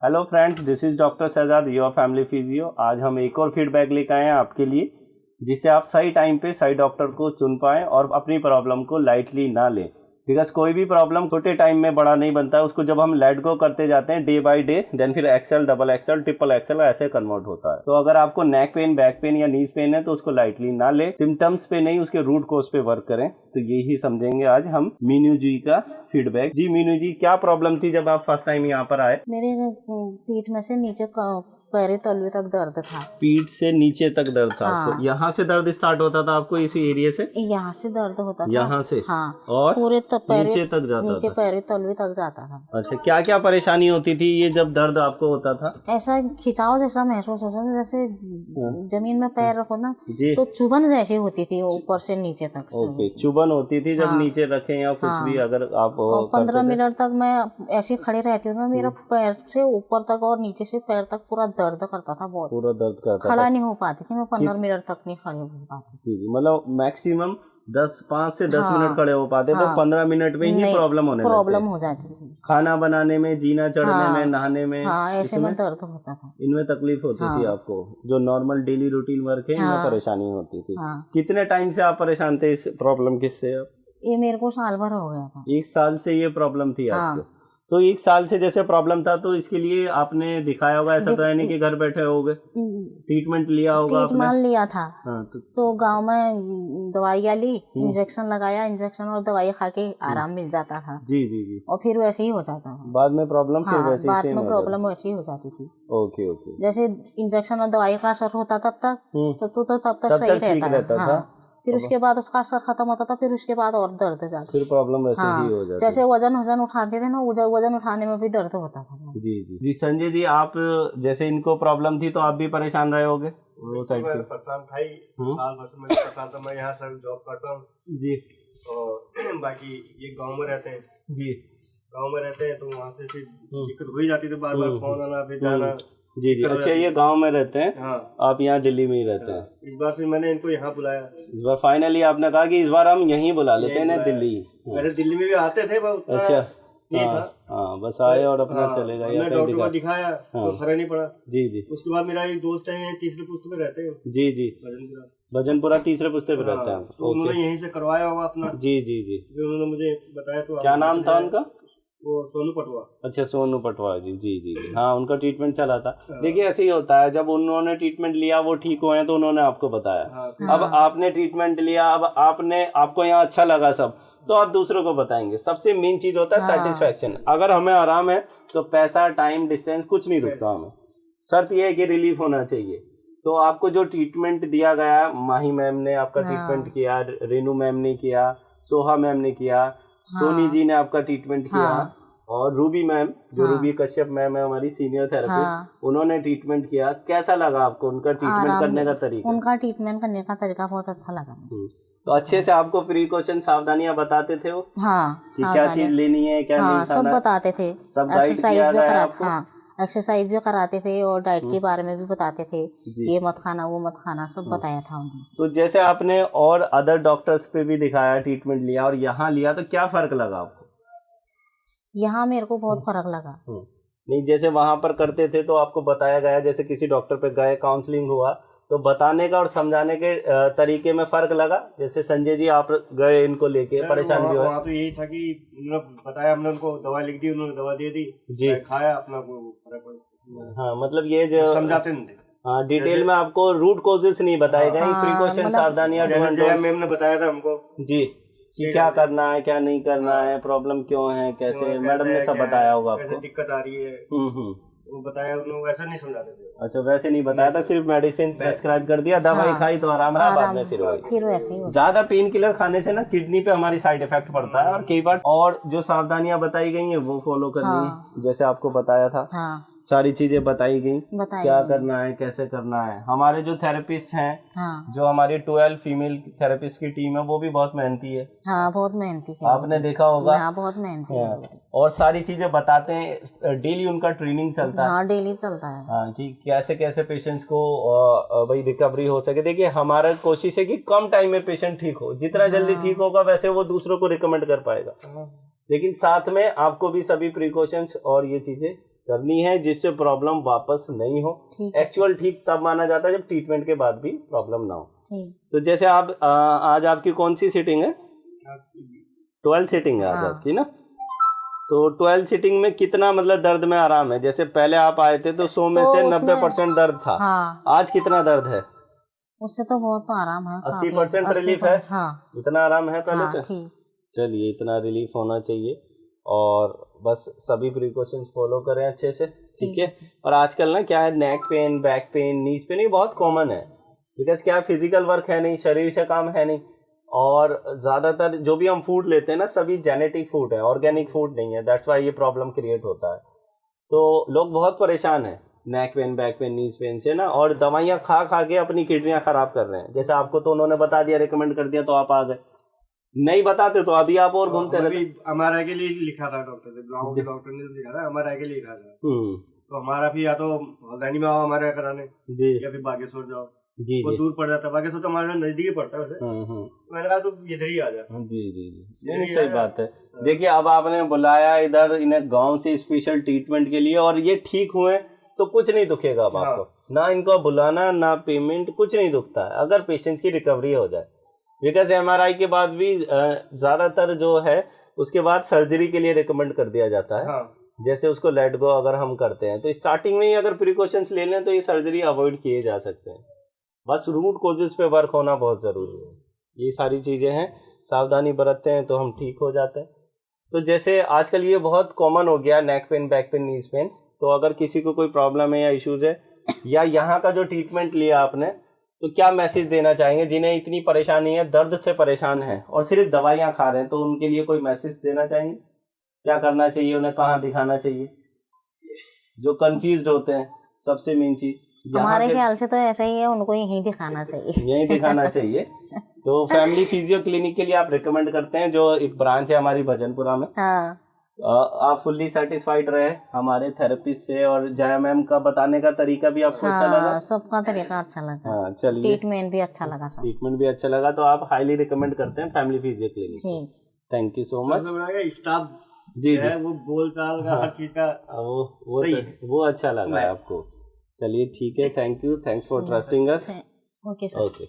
Hello friends, this is doctor Shahzad, your family physio. आज हम एक और फीडबैक लेकर आए हैं आपके लिए, जिससे आप सही टाइम पे सही डॉक्टर को चुन पाएँ और अपनी प्रॉब्लम को लाइटली ना लें। बिकॉज कोई भी प्रॉब्लम छोटे टाइम में बड़ा नहीं बनता है, उसको जब हम लेट गो करते जाते हैं डे बाय डे, देन फिर axel, double axel, triple axel ऐसे कन्वर्ट होता है। तो अगर आपको नेक पेन, बैक पेन या नीज पेन है तो उसको लाइटली ना ले, सिम्टम्स पे नहीं उसके रूट कोज पे वर्क करें। तो यही समझेंगे आज हम मीनू जी का फीडबैक। जी मीनू जी, क्या प्रॉब्लम थी जब आप फर्स्ट टाइम यहाँ पर आए? मेरे पीठ में से नीचे पैर तलवे तक दर्द था। पीठ से नीचे तक दर्द था? हाँ। तो यहाँ से दर्द स्टार्ट होता था आपको, इसी एरिया से? यहाँ से दर्द होता था। यहाँ से? हाँ। और पूरे नीचे तक जाता नीचे था? पैर तलवे तक जाता था। अच्छा, क्या क्या परेशानी होती थी ये जब दर्द आपको होता था? ऐसा खिंचाव जैसा महसूस होता था, जैसे जमीन में पैर रखो ना जी। तो चुभन जैसी होती थी ऊपर से नीचे तक। ओके, चुभन होती थी जब हाँ। नीचे रखें या कुछ भी अगर आप 15 मिनट तक मैं ऐसी खड़ी रहती हूँ, मेरा पैर से ऊपर तक और नीचे से पैर तक पूरा दर्द करता था। बहुत पूरा दर्द करता खड़ा था? नहीं हो पाती थी मैं, 15 मिनट तक नहीं खड़ी हो पाती। जी, मतलब मैक्सिमम 5 से 10 मिनट खड़े हो पाते तो 15 मिनट में ही प्रॉब्लम हो जाती थी। खाना बनाने में, जीना चढ़ने में, नहाने में, ऐसे में दर्द होता था। इनमें तकलीफ होती थी आपको? जो नॉर्मल डेली रूटीन वर्क है इनमें परेशानी होती थी? कितने टाइम से आप परेशान थे इस प्रॉब्लम किससे? ये मेरे को साल भर हो गया था। 1 साल से ये प्रॉब्लम थी आपको? तो 1 साल से जैसे प्रॉब्लम था तो इसके लिए आपने दिखाया होगा, ऐसा तो है नहीं कि घर बैठे होगे, ट्रीटमेंट लिया होगा आपने? ट्रीटमेंट लिया था। हाँ, तो गांव में दवाइयाँ ली, इंजेक्शन लगाया, इंजेक्शन और दवाई खा के आराम मिल जाता था। जी जी जी। और फिर वैसे ही हो जाता था बाद में प्रॉब्लम? हाँ, बाद में प्रॉब्लम वैसी ही हो जाती थी। Okay okay. जैसे इंजेक्शन और दवाई का असर होता तब तक तो तब तक सही रहता था। फिर उसके बाद उसका असर खत्म होता था, फिर उसके बाद और दर्द जाता, फिर प्रॉब्लम वैसे ही हो जाती। जैसे वजन उठाते थे ना, वजन उठाने में भी दर्द होता था। जी जी जी। संजय जी, आप जैसे इनको प्रॉब्लम थी तो आप भी परेशान रहे होगे वो साइड पे? परेशान था ही, साल भर से मैं परेशान था। मैं यहाँ सर जॉब करता हूँ जी, और बाकी ये गांव में रहते हैं जी, गांव में रहते हैं तो वहाँ से फिर दिक्कत हो ही जाती थी, बार बार फोन आना फिर जाना। जी जी। अच्छा, ये गांव में रहते हैं? हाँ। आप यहाँ दिल्ली में ही रहते हैं? इस बार फिर मैंने इनको यहाँ बुलाया। इस बार फाइनली आपने कहा कि इस बार हम यहीं बुला लेते हैं ना, दिल्ली? पहले दिल्ली में भी आते थे। अच्छा, हाँ, बस आए और अपना चले गए। मैंने डॉक्टर को दिखाया तो फर्क नहीं पड़ा। जी जी। उसके बाद मेरा एक दोस्त है, तीसरे पुश्त पे रहते हैं। जी जी, भजनपुरा तीसरे पुश्ते पे रहते हैं। तो उन्होंने यहीं से करवाया होगा अपना। जी जी जी। उन्होंने मुझे बताया। तो क्या नाम था उनका? वो सोनू पटवा। अच्छा, सोनू पटवा जी। जी जी जी। हाँ, उनका ट्रीटमेंट चला था। देखिए, ऐसे ही होता है, जब उन्होंने ट्रीटमेंट लिया, वो ठीक हुए हैं तो उन्होंने आपको बताया। अब आपने ट्रीटमेंट लिया, अब आपको यहाँ अच्छा लगा सब, तो आप दूसरों को बताएंगे। सबसे मेन चीज होता है सेटिस्फेक्शन। अगर हमें आराम है तो पैसा, टाइम, डिस्टेंस कुछ नहीं रुकता हमें। शर्त यह है कि रिलीफ होना चाहिए। तो आपको जो ट्रीटमेंट दिया गया, माही मैम ने आपका ट्रीटमेंट किया, रेनू मैम ने किया, सोहा मैम ने किया, सोनी जी ने आपका ट्रीटमेंट किया, और रूबी मैम, जो रूबी कश्यप मैम है हमारी सीनियर थेरेपिस्ट, उन्होंने ट्रीटमेंट किया। कैसा लगा आपको उनका ट्रीटमेंट करने का तरीका? उनका ट्रीटमेंट करने का तरीका बहुत अच्छा लगा। तो अच्छे से आपको प्रिकॉशन, सावधानियां बताते थे वो? कि क्या चीज लेनी है, क्या नहीं खाना, सब बताते थे। सब एक्सरसाइज भी कराते? एक्सरसाइज भी कराते थे और डाइट के बारे में भी बताते थे, ये मत खाना, वो मत खाना, सब बताया था उन्होंने। तो जैसे आपने और अदर डॉक्टर्स पे भी दिखाया, ट्रीटमेंट लिया और यहाँ लिया, तो क्या फर्क लगा आपको? यहाँ मेरे को बहुत फर्क लगा। नहीं, जैसे वहां पर करते थे तो आपको बताया गया, जैसे किसी डॉक्टर पे गए, काउंसलिंग हुआ, तो बताने का और समझाने के तरीके में फर्क लगा? जैसे संजय जी, आप गए इनको लेके, परेशान भी हुआ? तो यही था कि उन्होंने बताया, हमने उनको दवा लिख दी, उन्होंने दवा दे दी जी, खाया, अपना फर्क। हाँ, मतलब ये जो समझाते नहीं थे। हाँ, डिटेल में आपको रूट कॉजेस नहीं बताए गए, प्रिकॉशन, सावधानियां मैम ने बताया था हमको जी, कि क्या करना है, क्या नहीं करना है, प्रॉब्लम क्यों है, कैसे, मैडम ने सब बताया होगा आपको? दिक्कत आ रही है वो बताया, उन्होंने वैसा नहीं समझाते थे। अच्छा, वैसे नहीं बताया था, सिर्फ मेडिसिन प्रेस्क्राइब कर दिया, दवाई खाई तो आराम रहा, बाद में फिर वैसे ही। ज्यादा पेन किलर खाने से ना किडनी पे हमारी साइड इफेक्ट पड़ता है, और कई बार और जो सावधानियां बताई गई हैं वो फॉलो करनी है, जैसे आपको बताया था। सारी चीजें बताई गई, क्या करना है, कैसे करना है। हमारे जो थेरेपिस्ट हैं, जो हमारी 12 फीमेल थेरेपिस्ट की टीम है, वो भी बहुत मेहनती है। बहुत मेहनती है, आपने देखा होगा। बहुत मेहनती है, और सारी चीजें बताते हैं। डेली उनका ट्रेनिंग चलता है। डेली चलता है। कि कैसे कैसे पेशेंट्स को भाई रिकवरी हो सके। देखिए, हमारा कोशिश है कि कम टाइम में पेशेंट ठीक हो, जितना जल्दी ठीक होगा वैसे वो दूसरों को रिकमेंड कर पाएगा, लेकिन साथ में आपको भी सभी प्रिकॉशंस और ये चीजें करनी है जिससे प्रॉब्लम वापस नहीं हो। एक्चुअल ठीक तब माना जाता है जब ट्रीटमेंट के बाद भी प्रॉब्लम ना हो। तो जैसे आप आज आपकी कौन सी सीटिंग है? 12 सीटिंग है आज आपकी ना। तो 12 सीटिंग में कितना मतलब दर्द में आराम है? जैसे पहले आप आए थे तो 100 में से 90% दर्द था। आज कितना दर्द है? उससे तो बहुत आराम है। 80% रिलीफ है। इतना आराम है पहले से? चलिए, इतना रिलीफ होना चाहिए और बस सभी प्रिकॉशंस फॉलो करें अच्छे से, ठीक है। और आजकल ना क्या है, नेक पेन, बैक पेन, नीज पेन ये बहुत कॉमन है, बिकॉज क्या फिजिकल वर्क है नहीं, शरीर से काम है नहीं, और ज़्यादातर जो भी हम फूड लेते हैं ना सभी जेनेटिक फूड है, ऑर्गेनिक फूड नहीं है। दैट्स वाई ये प्रॉब्लम क्रिएट होता है। तो लोग बहुत परेशान हैं नेक पेन, बैक पेन, नीज पेन से ना, और दवाइयाँ खा खा के अपनी किडनियाँ खराब कर रहे हैं। जैसे आपको तो उन्होंने बता दिया, रिकमेंड कर दिया तो आप आ गए, नहीं बताते तो अभी आप और घूमते रहते। एमआरआई के लिए लिखा था डॉक्टर ने, गाँव के डॉक्टर ने लिखा था, एमआरआई के लिए लिखा था। तो हमारा भी या तो हल्द्वानी में आओ एमआरआई कराने जी, या फिर बागेश्वर जाओ जी, वो दूर पड़ जाता है। बागेश्वर तो हमारे नजदीक ही पड़ता है वैसे। मैंने कहा तो इधर ही आ जा। जी जी जी, नहीं सही बात है। देखिए अब आपने बुलाया इधर इन्हें गाँव से स्पेशल ट्रीटमेंट के लिए, और ये ठीक हुए तो कुछ नहीं दुखेगा अब आपको, ना इनको बुलाना ना पेमेंट, कुछ नहीं दुखता है अगर पेशेंट्स की रिकवरी हो जाए। बिकॉज एमआरआई के बाद भी ज़्यादातर जो है उसके बाद सर्जरी के लिए रिकमेंड कर दिया जाता है। जैसे उसको लेट गो अगर हम करते हैं तो स्टार्टिंग में ही अगर प्रिकॉशंस ले लें तो ये सर्जरी अवॉइड किए जा सकते हैं। बस रूट कॉजेज पे वर्क होना बहुत ज़रूरी है। ये सारी चीज़ें हैं, सावधानी बरतते हैं तो हम ठीक हो जाते हैं। तो जैसे आजकल ये बहुत कॉमन हो गया नेक पेन, बैक पेन, नीज पेन, तो अगर किसी को कोई प्रॉब्लम है या इश्यूज़ है या यहाँ का जो ट्रीटमेंट लिया आपने, तो क्या मैसेज देना चाहेंगे जिन्हें इतनी परेशानी है, दर्द से परेशान है और सिर्फ दवाइयाँ खा रहे हैं, तो उनके लिए कोई मैसेज देना चाहेंगे? क्या करना चाहिए उन्हें, कहाँ दिखाना चाहिए? जो कंफ्यूज्ड होते हैं, सबसे मेन चीज हमारे ख्याल से तो ऐसा ही है, उनको यहीं दिखाना चाहिए। यहीं दिखाना चाहिए। तो फैमिली फिजियो क्लिनिक के लिए आप रिकमेंड करते हैं, जो एक ब्रांच है हमारी भजनपुरा में। आप फुल्ली सेटिस्फाइड रहे हमारे थेरेपिस्ट से, और जया मैम का बताने का तरीका भी आपको अच्छा लगा? सबका तरीका अच्छा लगा। हाँ चलिए, ट्रीटमेंट भी अच्छा लगा। ट्रीटमेंट भी अच्छा लगा, तो आप हाईली रिकमेंड करते हैं family physio clinic. Thank you so much. Staff जी है वो बोलचाल का हर चीज का वो अच्छा लगा आपको। चलिए ठीक है, thank you, thanks for trusting us. Okay sir. Okay.